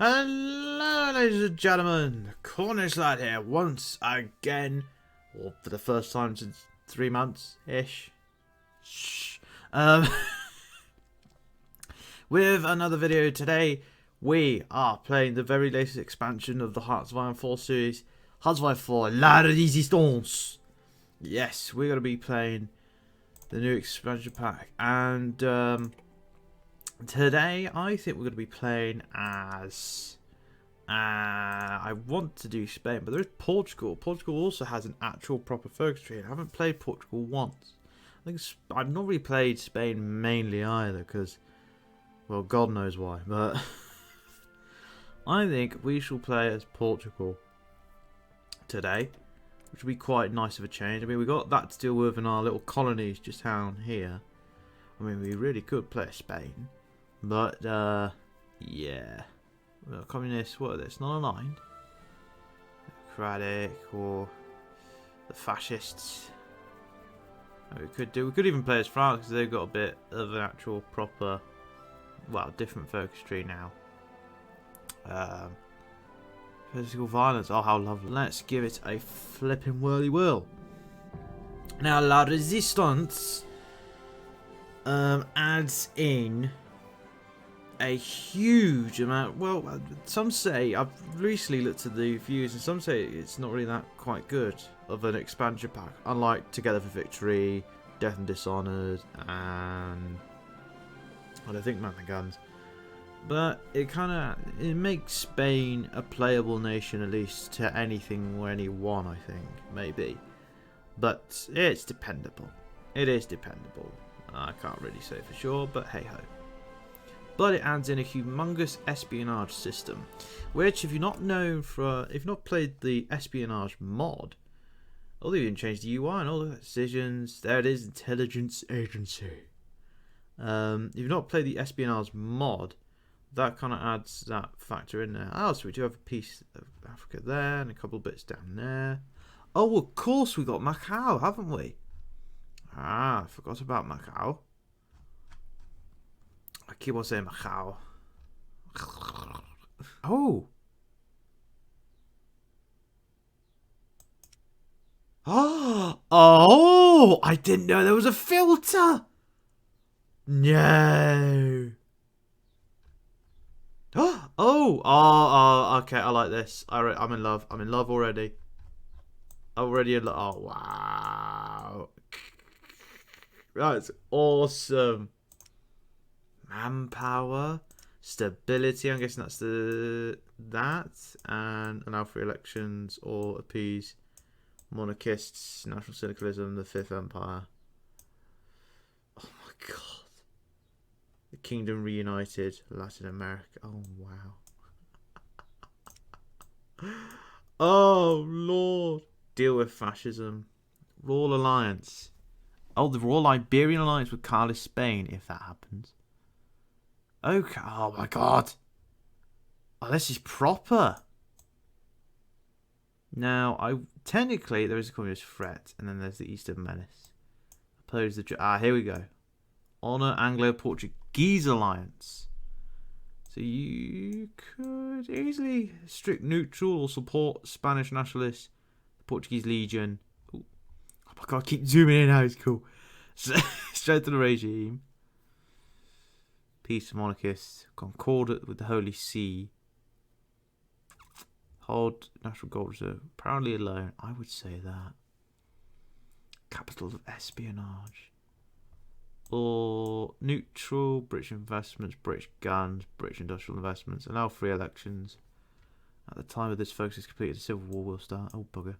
Hello, ladies and gentlemen. Cornish Lad here once again, or for the first time since 3 months ish. Shh. With another video today, we are playing the very latest expansion of the Hearts of Iron 4 series, Hearts of Iron 4 La Résistance. Yes, we're going to be playing the new expansion pack, and today I think we're going to be playing as I want to do Spain, but there is Portugal. Portugal also has an actual proper focus tree. I haven't played Portugal once. I've not really played Spain mainly either, because, well, God knows why, but I think we shall play as Portugal today, which will be quite nice of a change. I mean, we got that to deal with in our little colonies just down here. I mean, we really could play Spain, but yeah. Well, communists, what are they? It's not aligned. Democratic or the fascists. We could even play as France, because they've got a bit of an actual proper, well, different focus tree now. Physical violence. Oh, how lovely. Let's give it a flipping whirly whirl. Now, La Résistance adds in a huge amount. Well, some say, I've recently looked at the reviews, and some say it's not really that quite good of an expansion pack, unlike Together for Victory, Death and Dishonored, and I don't think Man the Guns. But it makes Spain a playable nation, at least to anything or anyone, I think, maybe. But it's dependable. It is dependable. I can't really say for sure, but hey ho. But it adds in a humongous espionage system, which, if you're not played the espionage mod, although you didn't change the UI and all the decisions, there it is, intelligence agency. If you've not played the espionage mod, that kind of adds that factor in there. Oh, so we do have a piece of Africa there and a couple of bits down there. Oh, of course we got Macau, haven't we? Ah, I forgot about Macau. I keep on saying Macau. Oh. Oh, I didn't know there was a filter. No. Oh, okay, I like this. I'm in love. I'm in love already. Already in love. Oh, wow. That's awesome. Manpower, stability, I'm guessing that's and allow free elections or appease monarchists, national syndicalism, the Fifth Empire. Oh my god. The Kingdom reunited, Latin America. Oh wow. Oh lord. Deal with fascism. Royal Alliance. Oh, the Royal Iberian Alliance with Carlist Spain, if that happens. Okay. Oh my god. Oh, this is proper. Now, technically there is a communist threat, and then there's the Eastern Menace. Oppose the here we go. Honor Anglo-Portuguese alliance. So you could easily strict neutral or support Spanish nationalists, the Portuguese Legion. Ooh. Oh my god, I keep zooming in now. It's cool. Strengthen the regime. Peace monarchists, concordant with the Holy See. Hold national gold reserve. Apparently alone, I would say that. Capital of espionage. Or neutral, British investments, British guns, British industrial investments. Allow free elections. At the time of this focus is completed, a civil war will start. Oh bugger.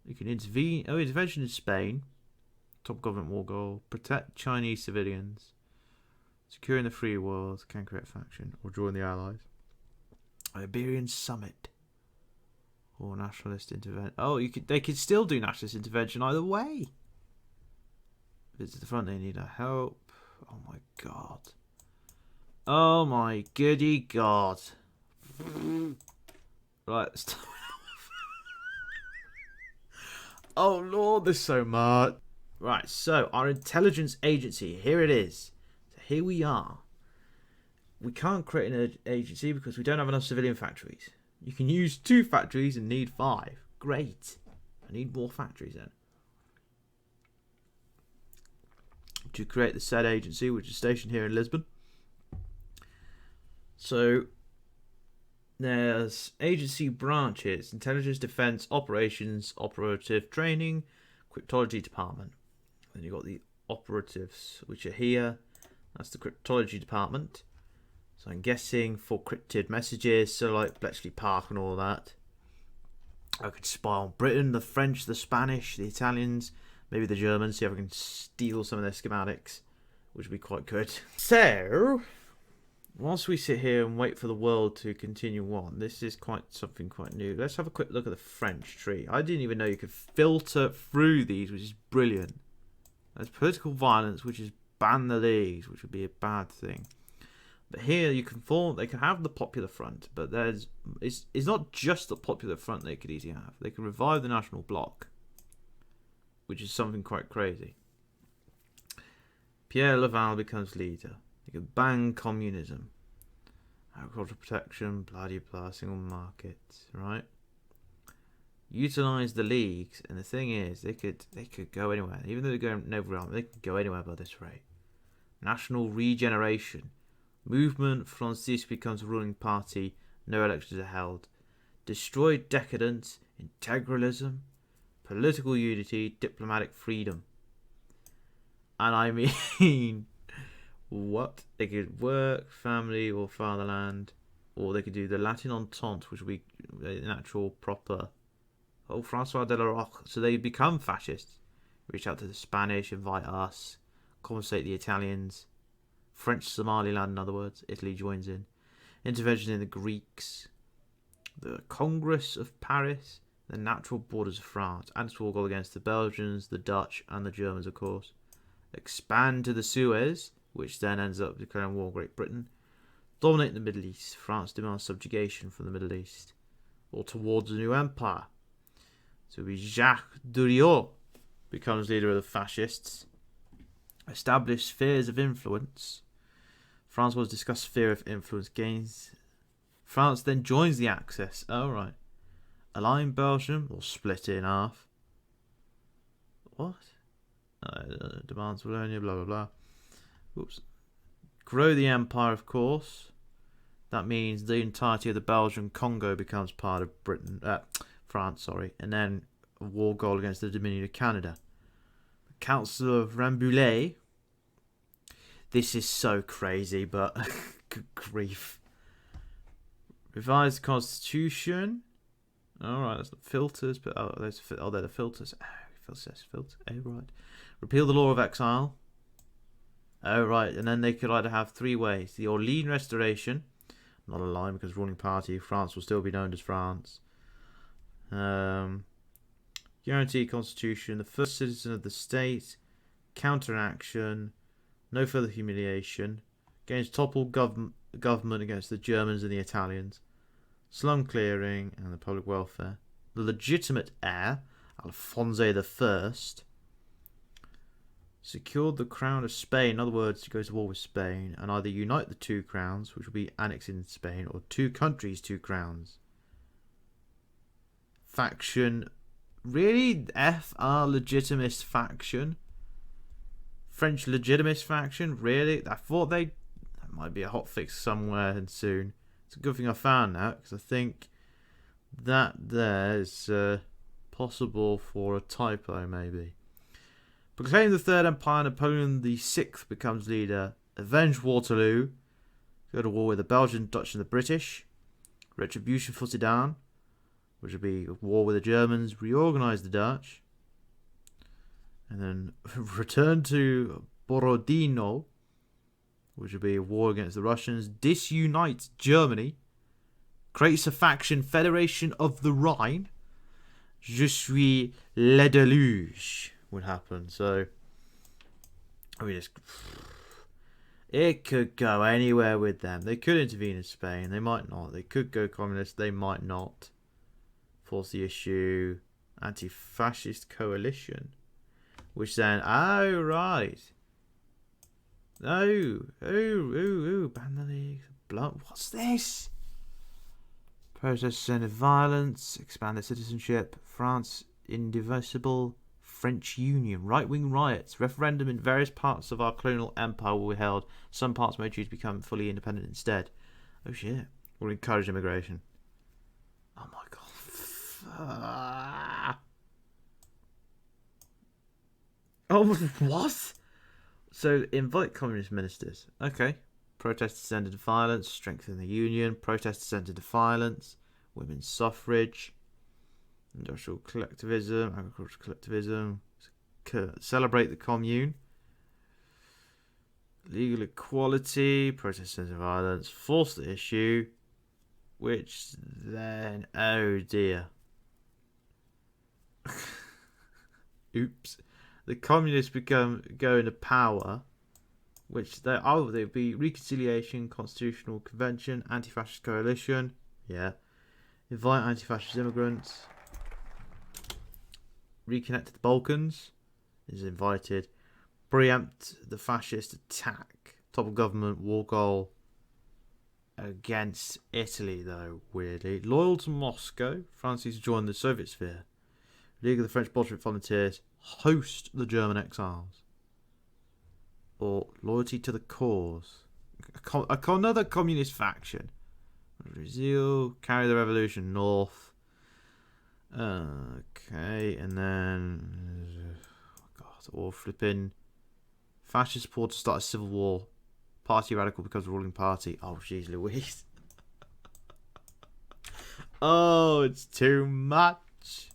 You can intervene. Oh, intervention in Spain. Top government war goal. Protect Chinese civilians. Securing the free world, can create faction, or join the Allies. Iberian Summit. Or nationalist intervention. Oh, they could still do nationalist intervention either way. Visit the front, they need our help. Oh my god. Oh my goody god. Right, let's start. Oh lord, there's so much. Right, so our intelligence agency, here it is. So here we are. we can't create an agency because we don't have enough civilian factories. You can use 2 factories and need 5. Great. I need more factories then. To create the said agency, which is stationed here in Lisbon. So there's agency branches: intelligence, defense, operations, operative training, cryptology department. Then you've got the operatives, which are here. That's the cryptology department. So I'm guessing for cryptid messages, so like Bletchley Park and all that. I could spy on Britain, the French, the Spanish, the Italians, maybe the Germans, see if I can steal some of their schematics, which would be quite good. So, whilst we sit here and wait for the world to continue on, this is something quite new. Let's have a quick look at the French tree. I didn't even know you could filter through these, which is brilliant. There's political violence, which is ban the leagues, which would be a bad thing. But here you can they can have the Popular Front, but it's not just the Popular Front they could easily have. They can revive the National Bloc, which is something quite crazy. Pierre Laval becomes leader. You can ban communism, agricultural protection, blah blah, single market, right? Utilize the leagues, and the thing is, they could go anywhere. Even though they're going over, they can go anywhere by this rate. National regeneration. Movement Francis becomes ruling party. No elections are held. Destroy decadence, integralism, political unity, diplomatic freedom. And I mean, what? They could work, family, or fatherland, or they could do the Latin Entente, which would be an actual proper. Oh, Francois de la Roque. So they become fascists. Reach out to the Spanish, invite us, compensate the Italians. French Somaliland, in other words. Italy joins in. Intervention in the Greeks. The Congress of Paris. The natural borders of France. Anti-war against the Belgians, the Dutch, and the Germans, of course. Expand to the Suez, which then ends up declaring war on Great Britain. Dominate the Middle East. France demands subjugation from the Middle East. Or towards a new empire. So Jacques Durieux becomes leader of the fascists. Establish spheres of influence. France was discussed sphere of influence gains. France then joins the Axis. Oh, right. Align Belgium or split it in half. What? Demands Wallonia, blah, blah, blah. Oops. Grow the empire, of course. That means the entirety of the Belgian Congo becomes part of France, sorry. And then a war goal against the Dominion of Canada. The Council of Rambouillet. This is so crazy, but good grief. Revise the Constitution. Alright, that's the filters, but they're the filters. Filters. Oh, right. Repeal the law of exile. Oh, right. And then they could either have 3 ways. The Orleans Restoration. Not a line because ruling party. France will still be known as France. Guarantee Constitution. The first citizen of the state. Counteraction. No further humiliation. Gains topple government against the Germans and the Italians. Slum clearing and the public welfare. The legitimate heir, Alphonse I, secured the crown of Spain. In other words, he goes to war with Spain and either unite the 2 crowns, which will be annexing Spain, or 2 countries, 2 crowns. Faction. Really? FR legitimist faction? French legitimist faction? Really? I thought that might be a hotfix somewhere and soon. It's a good thing I found that, because I think that there is possible for a typo, maybe. Proclaim the Third Empire. Napoleon VI becomes leader. Avenge Waterloo. Go to war with the Belgian, Dutch, and the British. Retribution for Sedan, which would be a war with the Germans. Reorganize the Dutch. And then return to Borodino, which would be a war against the Russians. Disunite Germany. Creates a faction, Federation of the Rhine. Je suis le déluge would happen. So, I mean, it could go anywhere with them. They could intervene in Spain. They might not. They could go communist. They might not. Force the issue. Anti-fascist coalition. Which then, oh, right. Oh, ban the league. blood. What's this? Protests ended violence, expanded citizenship, France indivisible, French Union, right-wing riots, referendum in various parts of our colonial empire will be held. Some parts may choose to become fully independent instead. Oh shit. We'll encourage immigration. Oh my god. Oh, what? So, invite communist ministers. Okay. Protests ended violence, strengthen the union. Protests ended violence, women's suffrage, industrial collectivism, agricultural collectivism, celebrate the commune, legal equality, protests ended violence, force the issue, which then, oh dear. Oops. The communists go into power, which they'd be reconciliation, constitutional convention, anti-fascist coalition, yeah, invite anti-fascist immigrants, reconnect to the Balkans is invited, preempt the fascist attack, topple government, war goal against Italy though, weirdly, loyal to Moscow, France needs to join the Soviet sphere, League of the French Bolshevik Volunteers, host the German exiles. Or loyalty to the cause. Another communist faction. Brazil, carry the revolution north. Okay, and then... Oh God, or flipping... Fascist supporters start a civil war. Party radical becomes the ruling party. Oh, jeez Louise. Oh, it's too much.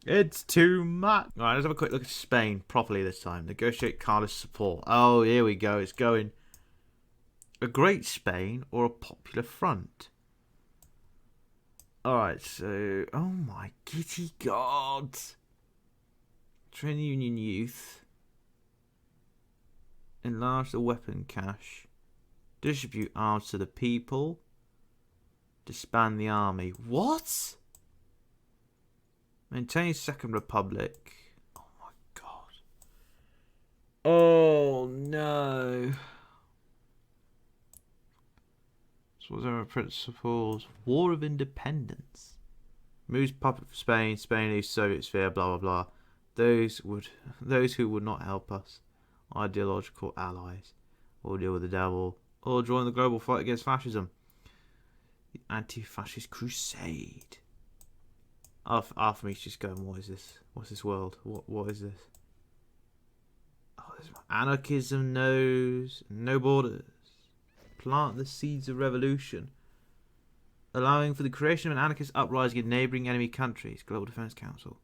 It's too much. Alright, let's have a quick look at Spain properly this time. Negotiate Carlos support. Oh, here we go. It's going. A great Spain or a popular front? Alright, so... Oh my giddy god. Train Union youth. Enlarge the weapon cache. Distribute arms to the people. Disband the army. What? Maintain Second Republic. Oh my god. Oh no. So what's our principles? War of Independence. Moves puppet for Spain. Spain leaves Soviet sphere. Blah blah blah. Those who would not help us, ideological allies, or deal with the devil, or join the global fight against fascism. The anti-fascist crusade. After me, just going, what is this? What's this world? What is this? Oh, anarchism knows no borders. Plant the seeds of revolution. Allowing for the creation of an anarchist uprising in neighbouring enemy countries. Global Defence Council.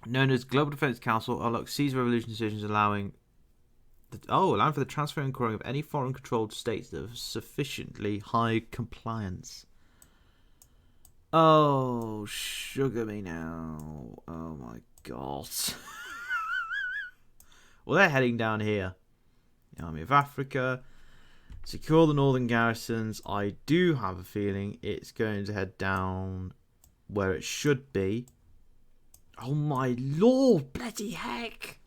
Known as Global Defence Council, unlocks seeds of revolution decisions allowing for the transfer and growing of any foreign controlled states that have sufficiently high compliance. Oh, sugar me now. Oh my god. Well, they're heading down here. The Army of Africa. Secure the northern garrisons. I do have a feeling it's going to head down where it should be. Oh my lord, bloody heck.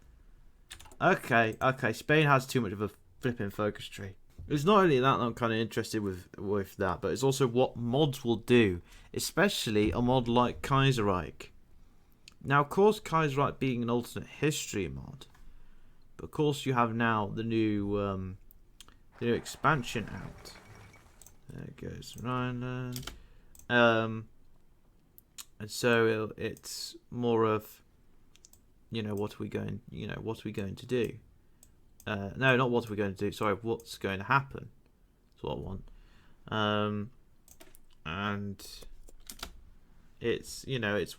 Okay. Spain has too much of a flipping focus tree. It's not only that I'm kind of interested with that, but it's also what mods will do, especially a mod like Kaiserreich. Now, of course, Kaiserreich being an alternate history mod, but of course you have now the new expansion out. There goes Rhineland. And so it's more of, what are we going to do? No, not what are we going to do. Sorry, what's going to happen? That's what I want. And it's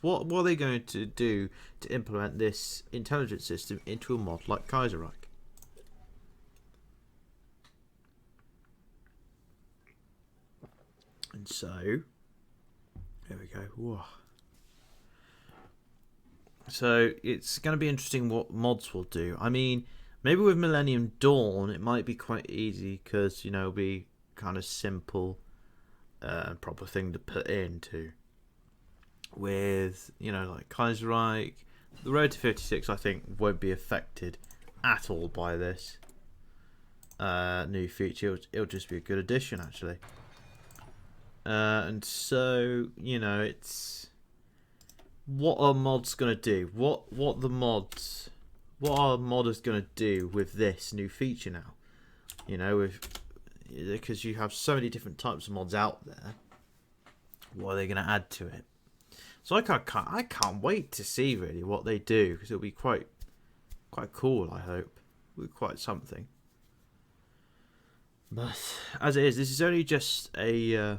what are they going to do to implement this intelligence system into a mod like Kaiserreich? And so, there we go. Whoa. So it's going to be interesting what mods will do. I mean, maybe with Millennium Dawn, it might be quite easy because, it'll be kind of simple, proper thing to put into. With, like Kaiserreich, the Road to 56, I think, won't be affected at all by this. new feature. It'll just be a good addition, actually. And so, you know, it's what are mods gonna do? What are modders gonna do with this new feature now? You know, because you have so many different types of mods out there. What are they gonna add to it? So I can't wait to see really what they do, because it'll be quite cool. I hope it'll be quite something. But as it is, this is only just a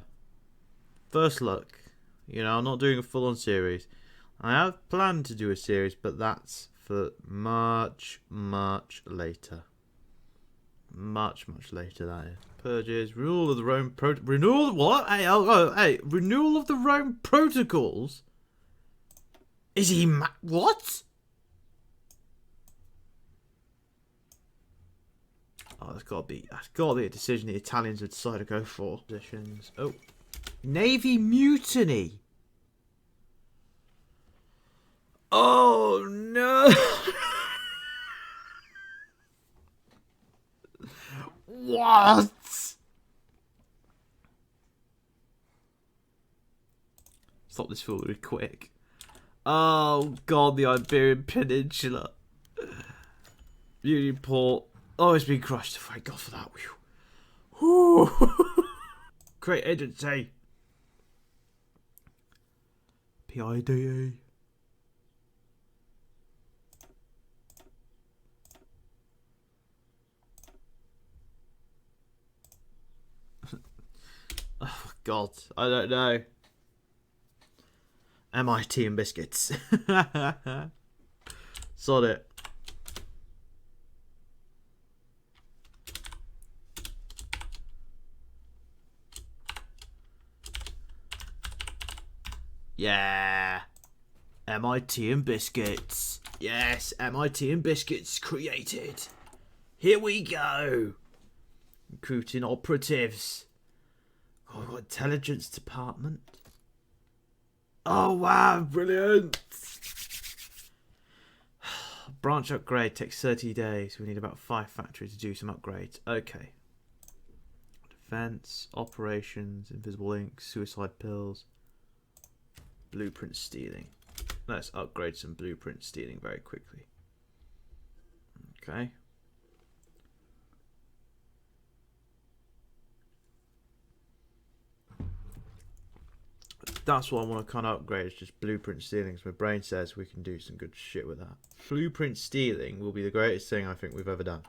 first look. You know, I'm not doing a full-on series. I have planned to do a series, but that's for much later. Much later, that is. Purges, renewal of the Rome renewal. What? Hey, renewal of the Rome protocols. Is he what? Oh, that's got to be a decision the Italians would decide to go for. Positions. Oh, Navy mutiny. Oh no. What? Stop this foolery quick. Oh god, the Iberian Peninsula. Union Port. Oh, it's been crushed. Thank God for that. Whew. Create agency. PIDE. Oh god, I don't know. MIT and biscuits. Sod it. Yeah. MIT and biscuits. Yes, MIT and biscuits created. Here we go. Recruiting operatives. Oh, intelligence department. Oh wow, brilliant. Branch upgrade takes 30 days. We need about 5 factories to do some upgrades. Okay. Defense, operations, invisible ink, suicide pills, blueprint stealing. Let's upgrade some blueprint stealing very quickly. Okay. That's what I want to kind of upgrade, is just blueprint stealing. So my brain says we can do some good shit with that. Blueprint stealing will be the greatest thing I think we've ever done.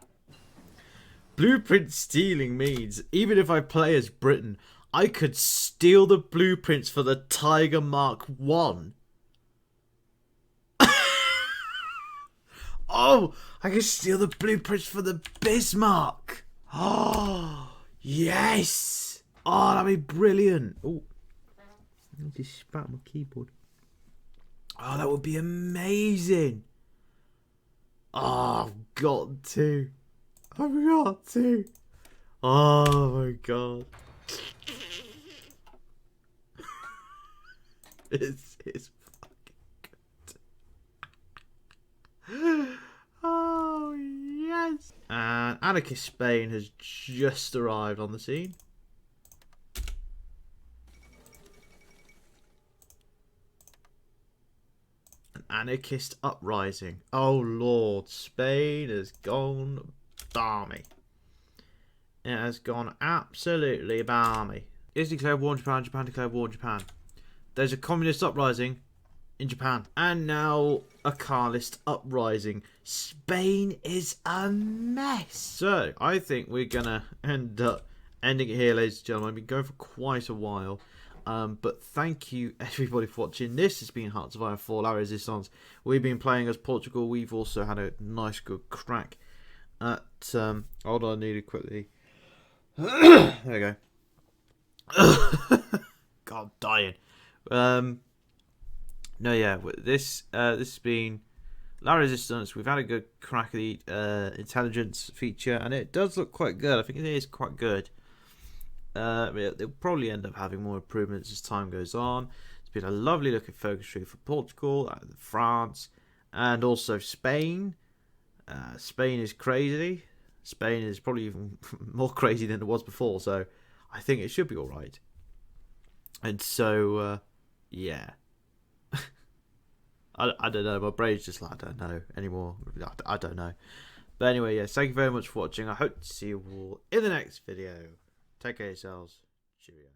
Blueprint stealing means even if I play as Britain, I could steal the blueprints for the Tiger Mark 1. Oh, I can steal the blueprints for the Bismarck. Oh, yes. Oh, that'd be brilliant. Oh. I just spat on my keyboard. Oh, that would be amazing. Oh, I've got to. I've got to. Oh my god. It's fucking good. Oh, yes. And Anarchist Spain has just arrived on the scene. Anarchist uprising. Oh lord, Spain has gone balmy. It has gone absolutely balmy. Is declared war on Japan. Japan declared war on Japan. There's a communist uprising in Japan. And now a Carlist uprising. Spain is a mess. So, I think we're gonna end up ending it here, ladies and gentlemen. I've been going for quite a while. But thank you everybody for watching. This has been Hearts of Iron 4 La Resistance. We've been playing as Portugal. We've also had a nice good crack at hold on, I need to quickly there we go. God, dying. No, yeah, this has been La Resistance. We've had a good crack at the intelligence feature, and it does look quite good. I think it is quite good. They'll probably end up having more improvements as time goes on. It's been a lovely looking focus tree for Portugal, France, and also Spain. Spain is crazy. Spain is probably even more crazy than it was before, so I think it should be all right. And so, yeah. I don't know. My brain's just like, I don't know anymore. I don't know. But anyway, yes, thank you very much for watching. I hope to see you all in the next video. Take care of yourselves. Cheerio.